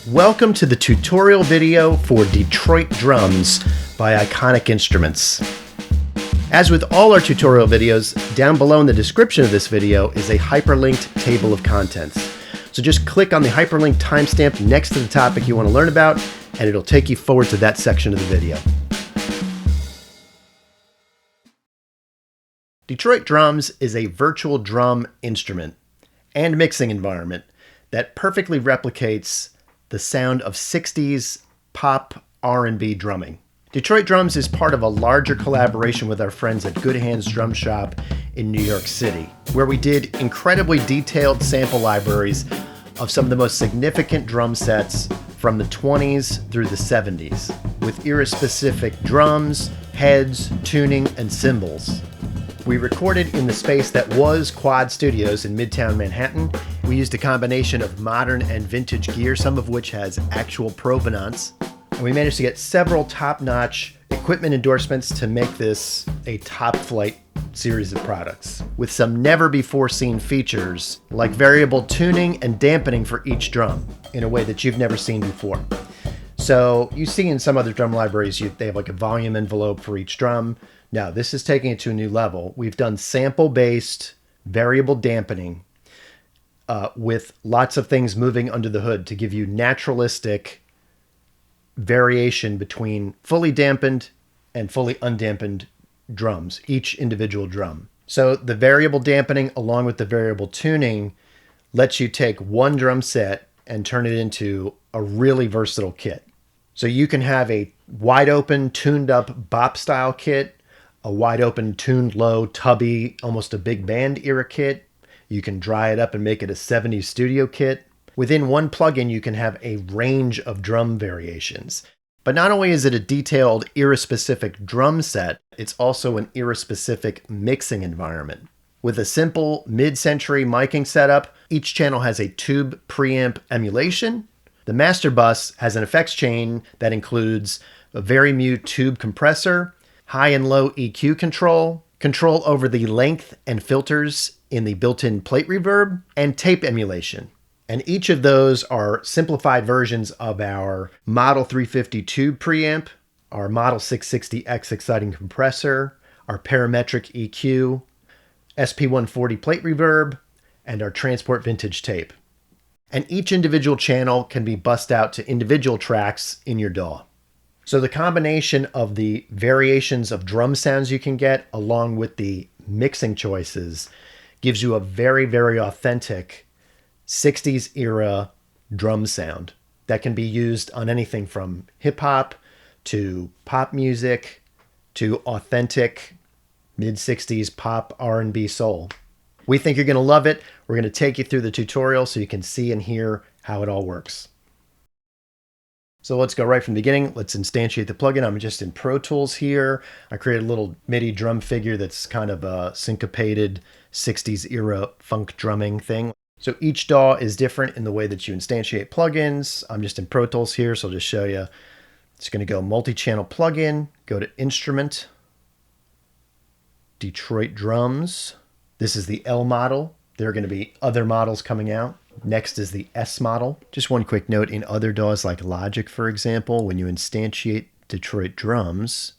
Welcome to the tutorial video for Detroit Drums by Iconic Instruments. As with all our tutorial videos, down below in the description of this video is a hyperlinked table of contents. So just click on the hyperlinked timestamp next to the topic you want to learn about, and it'll take you forward to that section of the video. Detroit Drums is a virtual drum instrument and mixing environment that perfectly replicates the sound of 60s pop R&B drumming. Detroit Drums is part of a larger collaboration with our friends at Good Hands Drum Shop in New York City, where we did incredibly detailed sample libraries of some of the most significant drum sets from the 20s through the 70s, with era-specific drums, heads, tuning, and cymbals. We recorded in the space that was Quad Studios in Midtown Manhattan. We used a combination of modern and vintage gear, some of which has actual provenance. And we managed to get several top-notch equipment endorsements to make this a top-flight series of products, with some never-before-seen features like variable tuning and dampening for each drum in a way that you've never seen before. So you see in some other drum libraries, they have like a volume envelope for each drum. Now, this is taking it to a new level. We've done sample-based variable dampening with lots of things moving under the hood to give you naturalistic variation between fully dampened and fully undampened drums, each individual drum. So the variable dampening along with the variable tuning lets you take one drum set and turn it into a really versatile kit. So you can have a wide open, tuned up bop style kit, a wide open, tuned low, tubby, almost a big band era kit. You can dry it up and make it a 70s studio kit. Within one plugin, you can have a range of drum variations. But not only is it a detailed era-specific drum set, it's also an era-specific mixing environment. With a simple mid-century miking setup, each channel has a tube preamp emulation. The master bus has an effects chain that includes a very mute tube compressor, high and low EQ control over the length and filters in the built-in plate reverb, and tape emulation. And each of those are simplified versions of our Model 350 tube preamp, our Model 660X exciting compressor, our parametric EQ, SP140 plate reverb, and our transport vintage tape. And each individual channel can be bussed out to individual tracks in your DAW. So the combination of the variations of drum sounds you can get along with the mixing choices gives you a very, very authentic 60s era drum sound that can be used on anything from hip hop to pop music to authentic mid-60s pop R&B soul. We think you're going to love it. We're going to take you through the tutorial so you can see and hear how it all works. So let's go right from the beginning. Let's instantiate the plugin. I'm just in Pro Tools here. I created a little MIDI drum figure that's kind of a syncopated 60s era funk drumming thing. So each DAW is different in the way that you instantiate plugins. I'm just in Pro Tools here, so I'll just show you. It's going to go multi-channel plugin, go to Instrument, Detroit Drums. This is the L model. There are going to be other models coming out. Next is the S model. Just one quick note, in other DAWs like Logic, for example, when you instantiate Detroit Drums,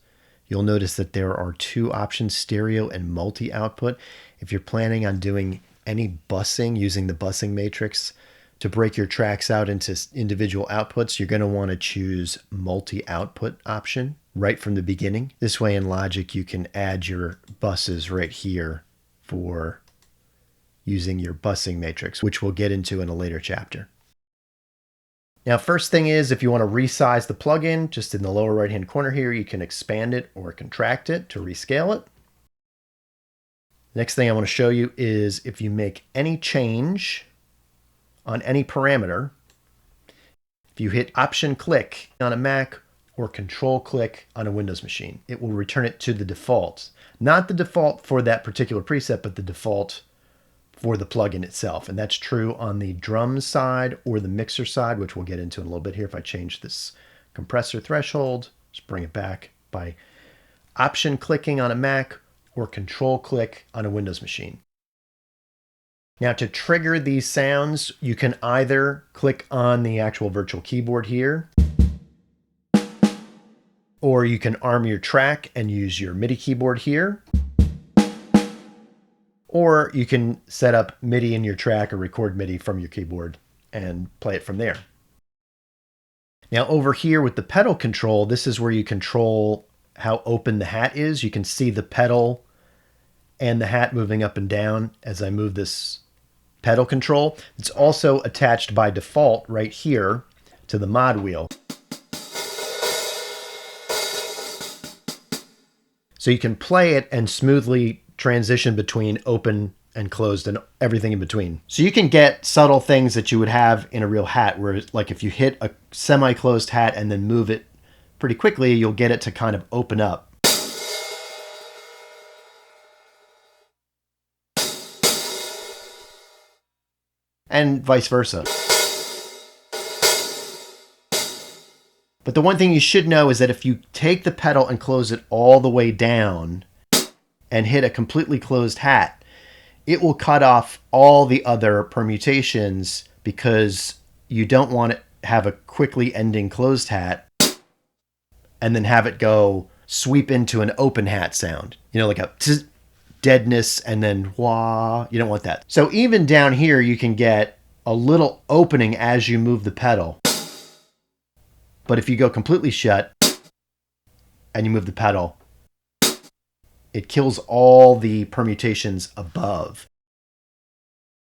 you'll notice that there are two options, stereo and multi-output. If you're planning on doing any bussing, using the bussing matrix to break your tracks out into individual outputs, you're going to want to choose multi-output option right from the beginning. This way in Logic, you can add your buses right here for using your bussing matrix, which we'll get into in a later chapter. Now, first thing is, if you want to resize the plugin, just in the lower right-hand corner here, you can expand it or contract it to rescale it. Next thing I want to show you is if you make any change on any parameter, if you hit Option click on a Mac or Control click on a Windows machine, it will return it to the default. Not the default for that particular preset, but the default for the plugin itself. And that's true on the drum side or the mixer side, which we'll get into in a little bit here. If I change this compressor threshold, just bring it back by Option clicking on a Mac or Control click on a Windows machine. Now to trigger these sounds, you can either click on the actual virtual keyboard here, or you can arm your track and use your MIDI keyboard here, or you can set up MIDI in your track or record MIDI from your keyboard and play it from there. Now over here with the pedal control, this is where you control how open the hat is. You can see the pedal and the hat moving up and down as I move this pedal control. It's also attached by default right here to the mod wheel. So you can play it and smoothly transition between open and closed and everything in between. So you can get subtle things that you would have in a real hat, where like if you hit a semi-closed hat and then move it pretty quickly, you'll get it to kind of open up. And vice versa. But the one thing you should know is that if you take the pedal and close it all the way down and hit a completely closed hat, it will cut off all the other permutations, because you don't want to have a quickly ending closed hat and then have it go sweep into an open hat sound. You know, like a tz, deadness and then wah. You don't want that. So even down here, you can get a little opening as you move the pedal. But if you go completely shut and you move the pedal, it kills all the permutations above.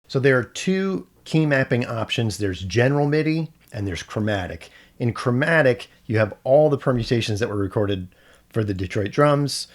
So there are two key mapping options. There's general MIDI and there's chromatic. In chromatic, you have all the permutations that were recorded for the Detroit drums.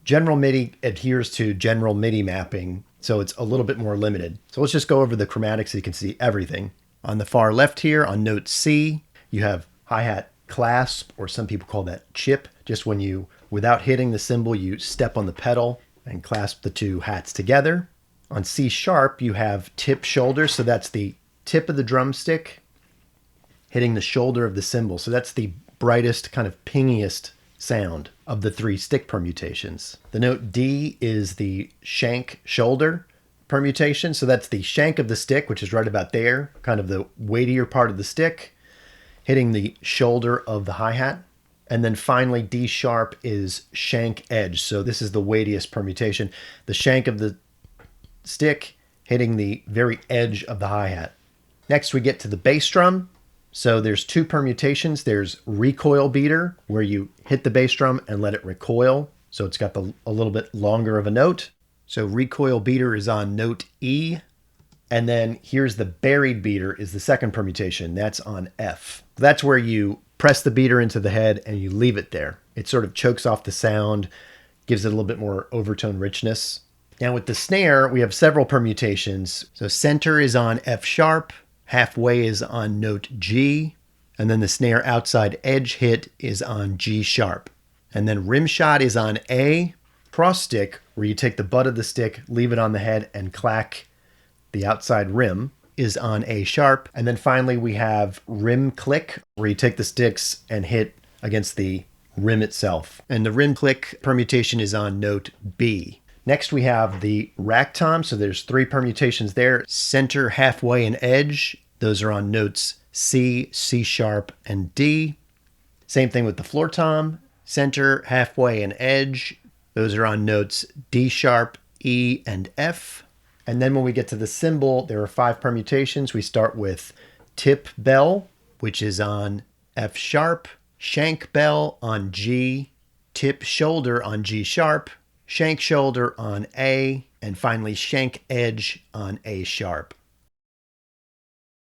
General MIDI adheres to general MIDI mapping, so it's a little bit more limited. So let's just go over the chromatic so you can see everything. On the far left here, on note C, you have hi-hat clasp, or some people call that chip. Just when you, without hitting the cymbal, you step on the pedal and clasp the two hats together. On C sharp, you have tip shoulder, so that's the tip of the drumstick hitting the shoulder of the cymbal. So that's the brightest, kind of pingiest sound of the three stick permutations. The note D is the shank shoulder permutation. So that's the shank of the stick, which is right about there, kind of the weightier part of the stick, hitting the shoulder of the hi-hat. And then finally, D sharp is shank edge. So this is the weightiest permutation. The shank of the stick hitting the very edge of the hi-hat. Next, we get to the bass drum. So there's two permutations. There's recoil beater, where you hit the bass drum and let it recoil. So it's got a little bit longer of a note. So recoil beater is on note E. And then here's the buried beater is the second permutation. That's on F. That's where you press the beater into the head and you leave it there. It sort of chokes off the sound, gives it a little bit more overtone richness. Now with the snare, we have several permutations. So center is on F sharp, halfway is on note G, and then the snare outside edge hit is on G sharp. And then rim shot is on A, cross stick, where you take the butt of the stick, leave it on the head, and clack the outside rim, is on A sharp. And then finally we have rim click, where you take the sticks and hit against the rim itself. And the rim click permutation is on note B. Next we have the rack tom. So there's three permutations there. Center, halfway, and edge. Those are on notes C, C sharp, and D. Same thing with the floor tom. Center, halfway, and edge. Those are on notes D sharp, E, and F. And then when we get to the cymbal, there are five permutations. We start with tip bell, which is on F sharp, shank bell on G, tip shoulder on G sharp, shank shoulder on A, and finally shank edge on A sharp.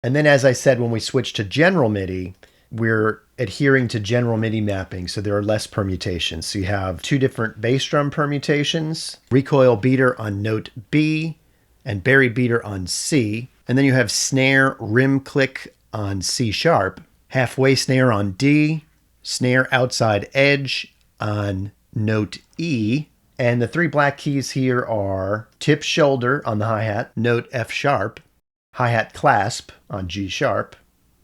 And then, as I said, when we switch to general MIDI, we're adhering to general MIDI mapping, so there are less permutations. So you have two different bass drum permutations, recoil beater on note B, and buried beater on C. And then you have snare rim click on C sharp, halfway snare on D, snare outside edge on note E. And the three black keys here are tip shoulder on the hi-hat, note F sharp, hi-hat clasp on G sharp,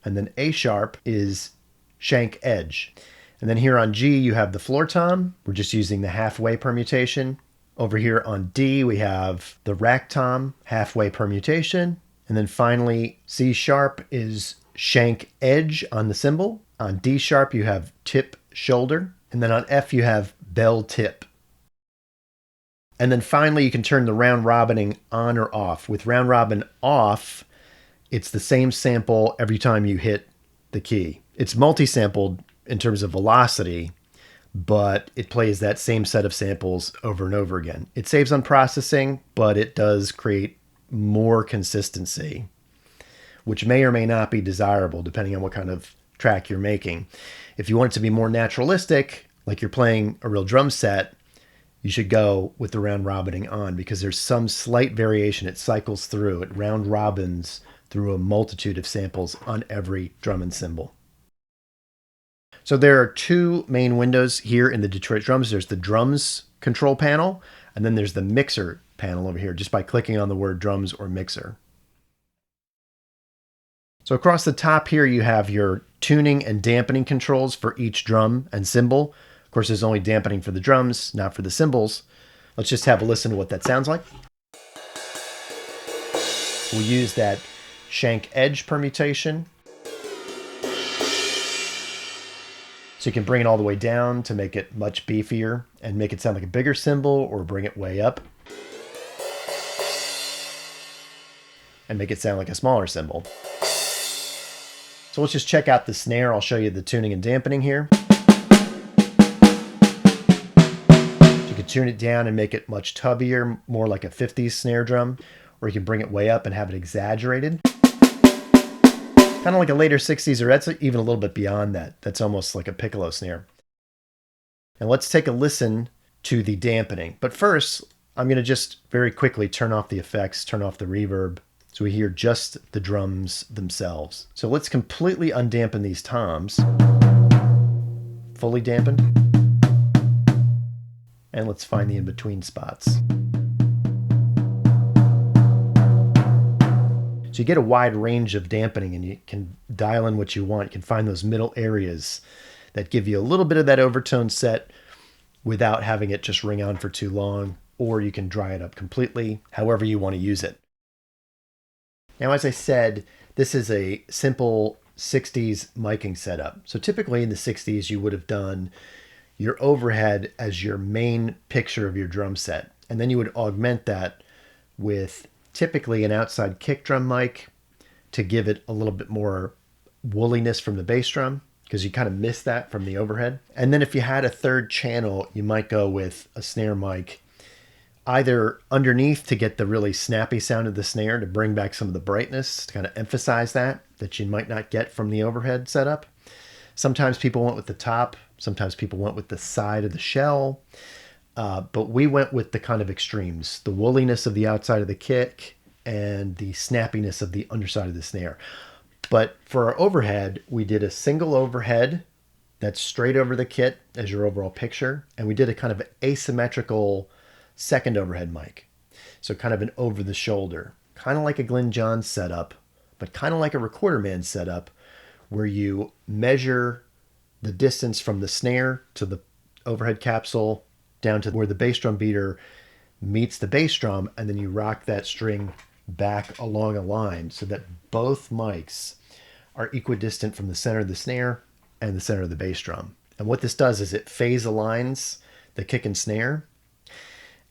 and then A sharp is shank edge. And then here on G, you have the floor tom. We're just using the halfway permutation. Over here on D, we have the rack tom halfway permutation. And then finally, C sharp is shank edge on the cymbal. On D sharp, you have tip shoulder. And then on F, you have bell tip. And then finally, you can turn the round robining on or off. With round robin off, it's the same sample every time you hit the key. It's multi-sampled in terms of velocity, but it plays that same set of samples over and over again. It saves on processing, but it does create more consistency, which may or may not be desirable depending on what kind of track you're making. If you want it to be more naturalistic, like you're playing a real drum set, you should go with the round robining on because there's some slight variation. It cycles through, it round robins through a multitude of samples on every drum and cymbal. So there are two main windows here in the Detroit drums. There's the drums control panel, and then there's the mixer panel over here, just by clicking on the word drums or mixer. So across the top here, you have your tuning and dampening controls for each drum and cymbal. Of course, there's only dampening for the drums, not for the cymbals. Let's just have a listen to what that sounds like. We'll use that shank edge permutation. So you can bring it all the way down to make it much beefier and make it sound like a bigger cymbal, or bring it way up and make it sound like a smaller cymbal. So let's just check out the snare. I'll show you the tuning and dampening here. You can tune it down and make it much tubbier, more like a 50s snare drum, or you can bring it way up and have it exaggerated. Kind of like a later 60s, or that's even a little bit beyond that. That's almost like a piccolo snare. And let's take a listen to the dampening. But first, I'm going to just very quickly turn off the effects, turn off the reverb, so we hear just the drums themselves. So let's completely undampen these toms. Fully dampened. And let's find the in-between spots. So you get a wide range of dampening, and you can dial in what you want. You can find those middle areas that give you a little bit of that overtone set without having it just ring on for too long, or you can dry it up completely, however you want to use it. Now, as I said, this is a simple 60s miking setup. So typically in the 60s, you would have done your overhead as your main picture of your drum set, and then you would augment that with typically an outside kick drum mic to give it a little bit more woolliness from the bass drum, because you kind of miss that from the overhead. And then if you had a third channel, you might go with a snare mic either underneath to get the really snappy sound of the snare, to bring back some of the brightness, to kind of emphasize that you might not get from the overhead setup. Sometimes people went with the top, sometimes people went with the side of the shell. But we went with the kind of extremes, the woolliness of the outside of the kick and the snappiness of the underside of the snare. But for our overhead, we did a single overhead that's straight over the kit as your overall picture. And we did a kind of asymmetrical second overhead mic. So kind of an over the shoulder, kind of like a Glyn Johns setup, but kind of like a Recorder Man setup, where you measure the distance from the snare to the overhead capsule down to where the bass drum beater meets the bass drum, and then you rock that string back along a line so that both mics are equidistant from the center of the snare and the center of the bass drum. And what this does is it phase aligns the kick and snare,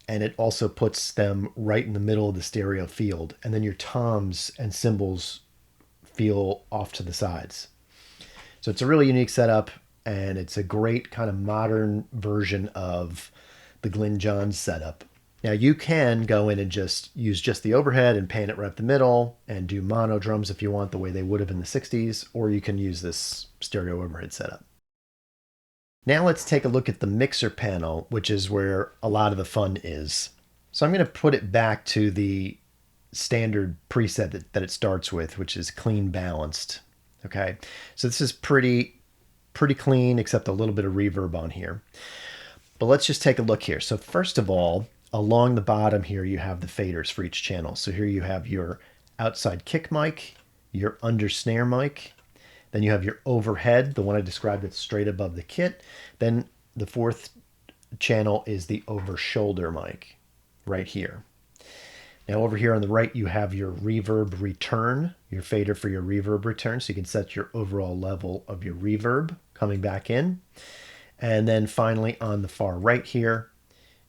and it also puts them right in the middle of the stereo field. And then your toms and cymbals feel off to the sides. So it's a really unique setup, and it's a great kind of modern version of the Glyn Johns setup. Now you can go in and just use just the overhead and pan it right up the middle and do mono drums if you want, the way they would have in the 60s, or you can use this stereo overhead setup. Now let's take a look at the mixer panel, which is where a lot of the fun is. So I'm going to put it back to the standard preset that it starts with, which is clean balanced. Okay, so this is pretty clean, except a little bit of reverb on here. But let's just take a look here. So first of all, along the bottom here, you have the faders for each channel. So here you have your outside kick mic, your under snare mic, then you have your overhead, the one I described that's straight above the kit. Then the fourth channel is the over shoulder mic. right here. Now over here on the right, you have your reverb return, your fader for your reverb return. So you can set your overall level of your reverb coming back in. And then finally on the far right here,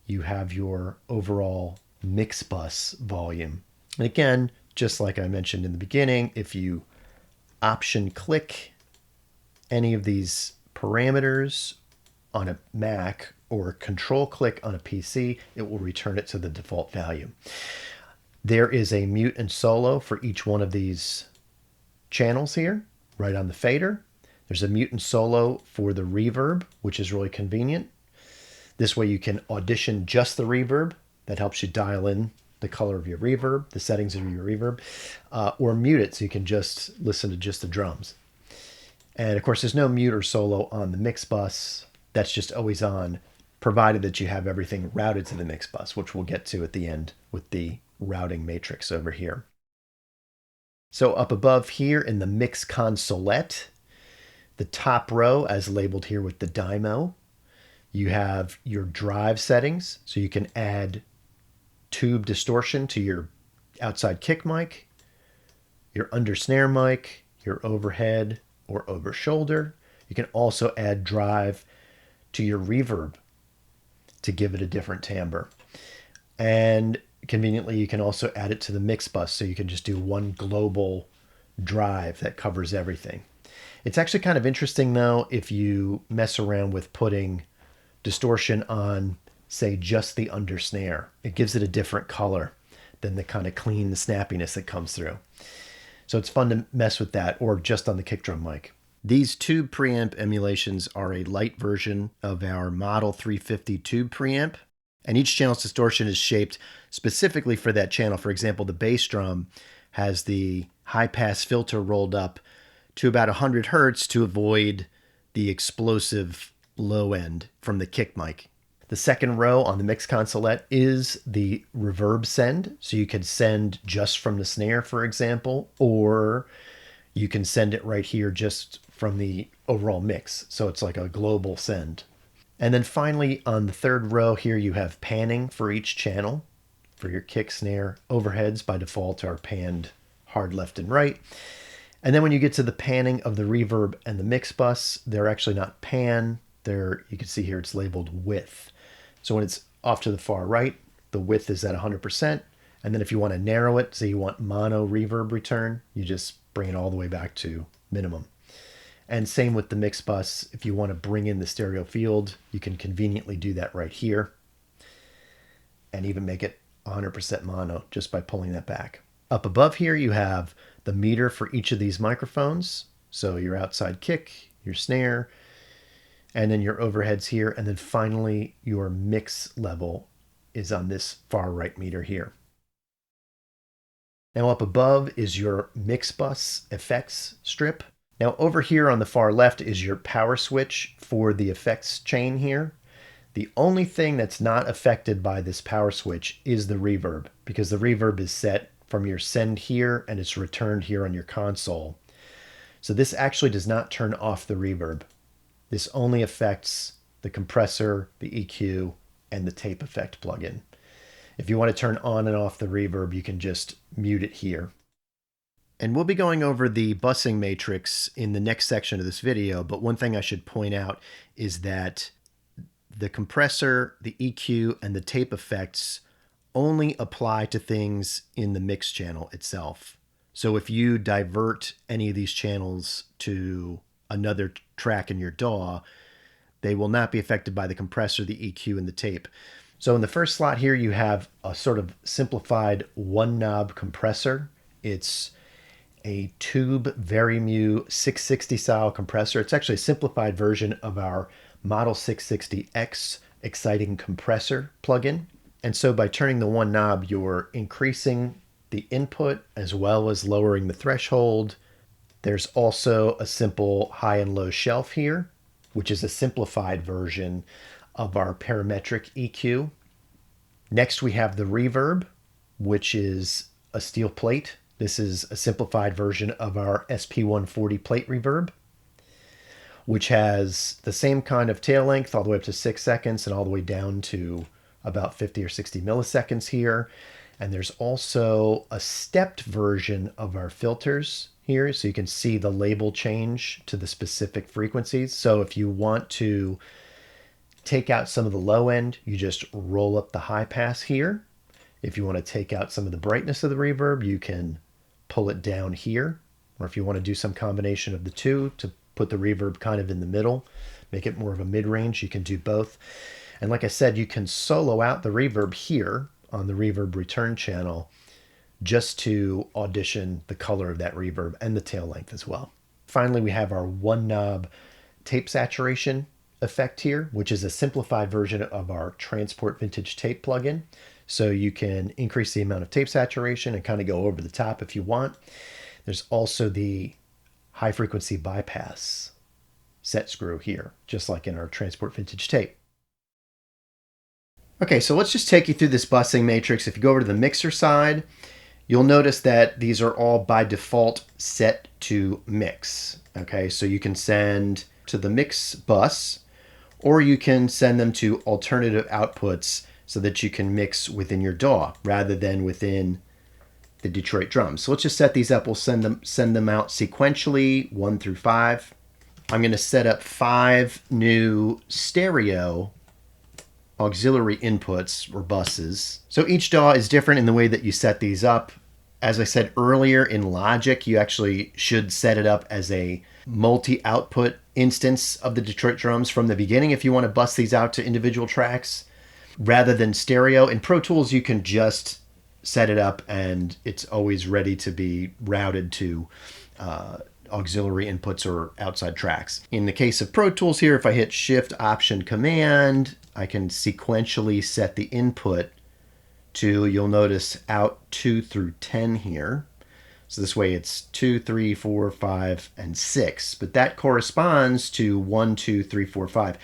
you have your overall mix bus volume. And again, just like I mentioned in the beginning, if you option click any of these parameters on a Mac or control click on a PC, it will return it to the default value. There is a mute and solo for each one of these channels here, right on the fader. There's a mute and solo for the reverb, which is really convenient. This way you can audition just the reverb. That helps you dial in the color of your reverb, the settings of your reverb, or mute it so you can just listen to just the drums. And of course, there's no mute or solo on the mix bus. That's just always on, provided that you have everything routed to the mix bus, which we'll get to at the end with the routing matrix over here. So up above here in the mix consolette, the top row as labeled here with the dymo, you have your drive settings. So you can add tube distortion to your outside kick mic, your under snare mic, your overhead or over shoulder. You can also add drive to your reverb to give it a different timbre. And conveniently, you can also add it to the mix bus, so you can just do one global drive that covers everything. It's actually kind of interesting, though, if you mess around with putting distortion on, say, just the under snare. It gives it a different color than the kind of clean snappiness that comes through. So it's fun to mess with that, or just on the kick drum mic. These tube preamp emulations are a light version of our Model 350 tube preamp. And each channel's distortion is shaped specifically for that channel. For example, the bass drum has the high pass filter rolled up to about 100 hertz to avoid the explosive low end from the kick mic. The second row on the mix consolette is the reverb send. So you can send just from the snare, for example, or you can send it right here just from the overall mix. So it's like a global send. And then finally, on the third row here, you have panning for each channel. For your kick, snare, overheads by default are panned hard left and right. And then when you get to the panning of the reverb and the mix bus, they're actually not pan. You can see here it's labeled width. So when it's off to the far right, the width is at 100%. And then if you want to narrow it, say you want mono reverb return, you just bring it all the way back to minimum. And same with the mix bus. If you want to bring in the stereo field, you can conveniently do that right here and even make it 100% mono just by pulling that back. Up above here, you have the meter for each of these microphones. So your outside kick, your snare, and then your overheads here. And then finally, your mix level is on this far right meter here. Now up above is your mix bus effects strip. Now over here on the far left is your power switch for the effects chain here. The only thing that's not affected by this power switch is the reverb, because the reverb is set from your send here and it's returned here on your console. So this actually does not turn off the reverb. This only affects the compressor, the EQ, and the tape effect plugin. If you want to turn on and off the reverb, you can just mute it here. And we'll be going over the busing matrix in the next section of this video, but one thing I should point out is that the compressor, the EQ, and the tape effects only apply to things in the mix channel itself. So if you divert any of these channels to another track in your DAW, they will not be affected by the compressor, the EQ, and the tape. So in the first slot here, you have a sort of simplified one knob compressor. It's a tube Varimu 660 style compressor. It's actually a simplified version of our Model 660X exciting compressor plugin. And so by turning the one knob, you're increasing the input as well as lowering the threshold. There's also a simple high and low shelf here, which is a simplified version of our parametric EQ. Next, we have the reverb, which is a steel plate. This is a simplified version of our SP140 plate reverb, which has the same kind of tail length all the way up to 6 seconds and all the way down to about 50 or 60 milliseconds here. And there's also a stepped version of our filters here, so you can see the label change to the specific frequencies. So if you want to take out some of the low end, you just roll up the high pass here. If you want to take out some of the brightness of the reverb, you can pull it down here. Or if you want to do some combination of the two to put the reverb kind of in the middle, make it more of a mid-range, you can do both. And like I said, you can solo out the reverb here on the reverb return channel just to audition the color of that reverb and the tail length as well. Finally, we have our one knob tape saturation effect here, which is a simplified version of our Transport Vintage Tape plugin. So you can increase the amount of tape saturation and kind of go over the top if you want. There's also the high frequency bypass set screw here, just like in our Transport Vintage Tape. Okay, so let's just take you through this busing matrix. If you go over to the mixer side, you'll notice that these are all by default set to mix. Okay, so you can send to the mix bus, or you can send them to alternative outputs so that you can mix within your DAW rather than within the Detroit drums. So let's just set these up. We'll send them out sequentially, 1 through 5. I'm going to set up 5 new stereo auxiliary inputs or buses. So each DAW is different in the way that you set these up. As I said earlier, in Logic, you actually should set it up as a multi-output instance of the Detroit drums from the beginning if you want to bust these out to individual tracks rather than stereo. In Pro Tools, you can just set it up and it's always ready to be routed to auxiliary inputs or outside tracks. In the case of Pro Tools here, if I hit Shift Option Command, I can sequentially set the input to, you'll notice, out 2 through 10 here. So this way it's 2, 3, 4, 5, and 6. But that corresponds to 1, 2, 3, 4, 5,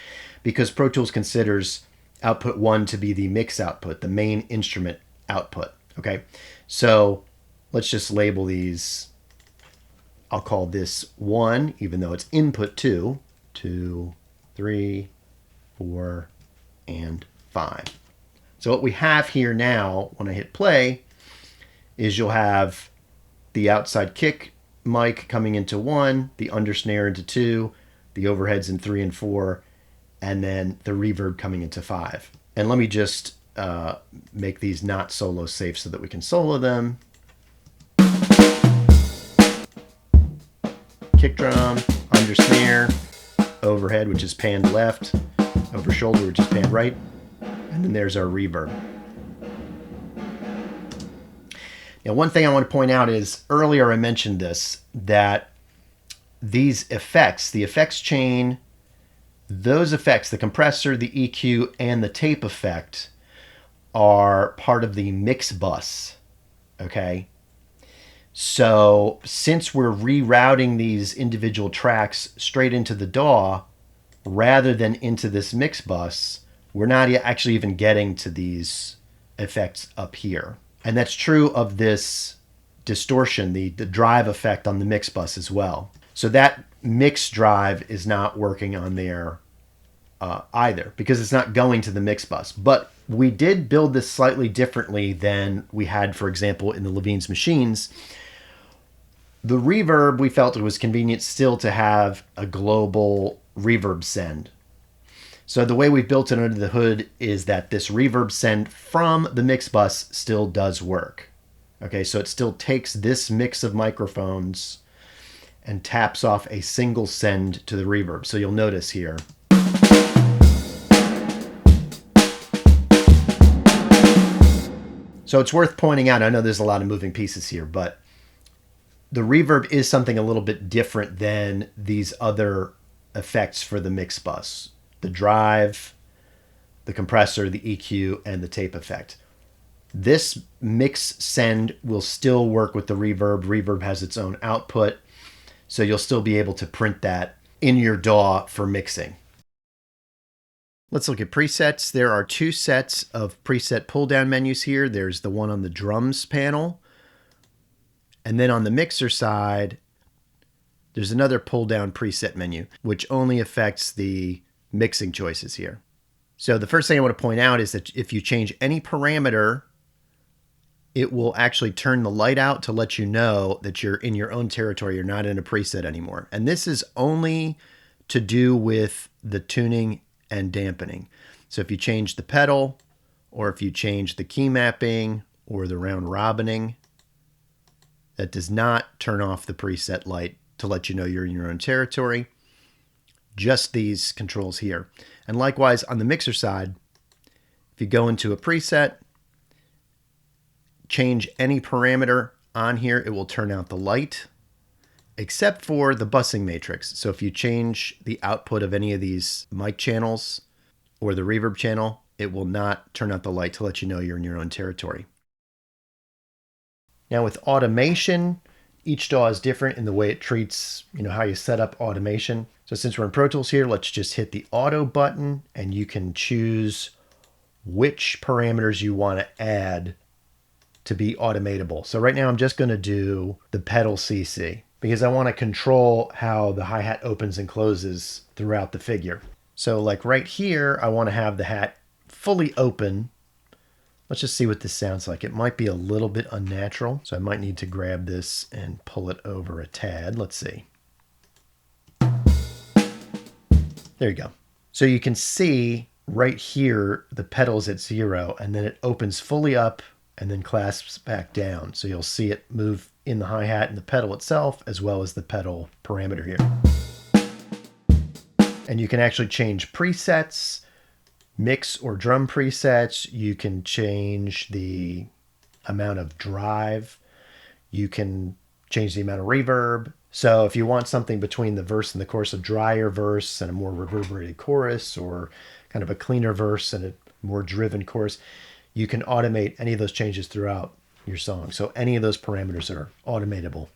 because Pro Tools considers output 1 to be the mix output, the main instrument output. Okay, so let's just label these. I'll call this 1, even though it's input 2, 2, 3, 4, and 5. So what we have here now, when I hit play, is you'll have the outside kick mic coming into 1, the undersnare into 2, the overheads in 3 and 4, and then the reverb coming into 5. And let me just make these not solo safe so that we can solo them. Kick drum, undersnare, overhead, which is panned left, over shoulder, which is panned right, and then there's our reverb. Now, one thing I want to point out is, earlier I mentioned this, that these effects, the effects chain, those effects, the compressor, the EQ, and the tape effect, are part of the mix bus, okay? So since we're rerouting these individual tracks straight into the DAW rather than into this mix bus, we're not actually even getting to these effects up here. And that's true of this distortion, the drive effect on the mix bus as well. So that mix drive is not working on there either, because it's not going to the mix bus. But we did build this slightly differently than we had, for example, in the Levine's machines. The reverb, we felt it was convenient still to have a global reverb send. So the way we built it under the hood is that this reverb send from the mix bus still does work. Okay, so it still takes this mix of microphones and taps off a single send to the reverb. So you'll notice here. So it's worth pointing out, I know there's a lot of moving pieces here, but the reverb is something a little bit different than these other effects for the mix bus. The drive, the compressor, the EQ, and the tape effect. This mix send will still work with the reverb. Reverb has its own output, so you'll still be able to print that in your DAW for mixing. Let's look at presets. There are 2 sets of preset pull-down menus here. There's the one on the drums panel, and then on the mixer side, there's another pull-down preset menu, which only affects the mixing choices here. So the first thing I want to point out is that if you change any parameter, it will actually turn the light out to let you know that you're in your own territory. You're not in a preset anymore. And this is only to do with the tuning and dampening. So if you change the pedal, or if you change the key mapping or the round robining, that does not turn off the preset light to let you know you're in your own territory. Just these controls here. And likewise on the mixer side, if you go into a preset, change any parameter on here, it will turn out the light, except for the busing matrix. So if you change the output of any of these mic channels or the reverb channel, it will not turn out the light to let you know you're in your own territory. Now with automation, each DAW is different in the way it treats, how you set up automation. So since we're in Pro Tools here, let's just hit the auto button and you can choose which parameters you want to add to be automatable. So right now I'm just going to do the pedal CC because I want to control how the hi-hat opens and closes throughout the figure. So like right here, I want to have the hat fully open. Let's just see what this sounds like. It might be a little bit unnatural, so I might need to grab this and pull it over a tad. Let's see. There you go. So you can see right here, the pedal's at 0, and then it opens fully up and then clasps back down. So you'll see it move in the hi-hat and the pedal itself, as well as the pedal parameter here. And you can actually change presets, mix or drum presets. You can change the amount of drive. You can change the amount of reverb. So if you want something between the verse and the chorus, a drier verse and a more reverberated chorus, or kind of a cleaner verse and a more driven chorus, you can automate any of those changes throughout your song. So any of those parameters are automatable.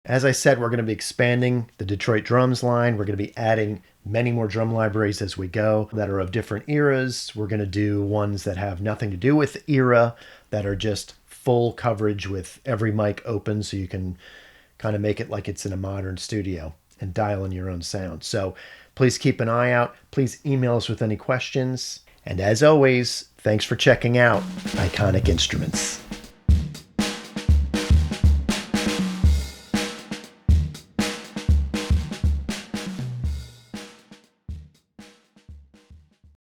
As I said, we're going to be expanding the Detroit drums line. We're going to be adding many more drum libraries as we go that are of different eras. We're going to do ones that have nothing to do with era, that are just full coverage with every mic open, so you can kind of make it like it's in a modern studio and dial in your own sound. So please keep an eye out. Please email us with any questions. And as always, thanks for checking out Iconic Instruments.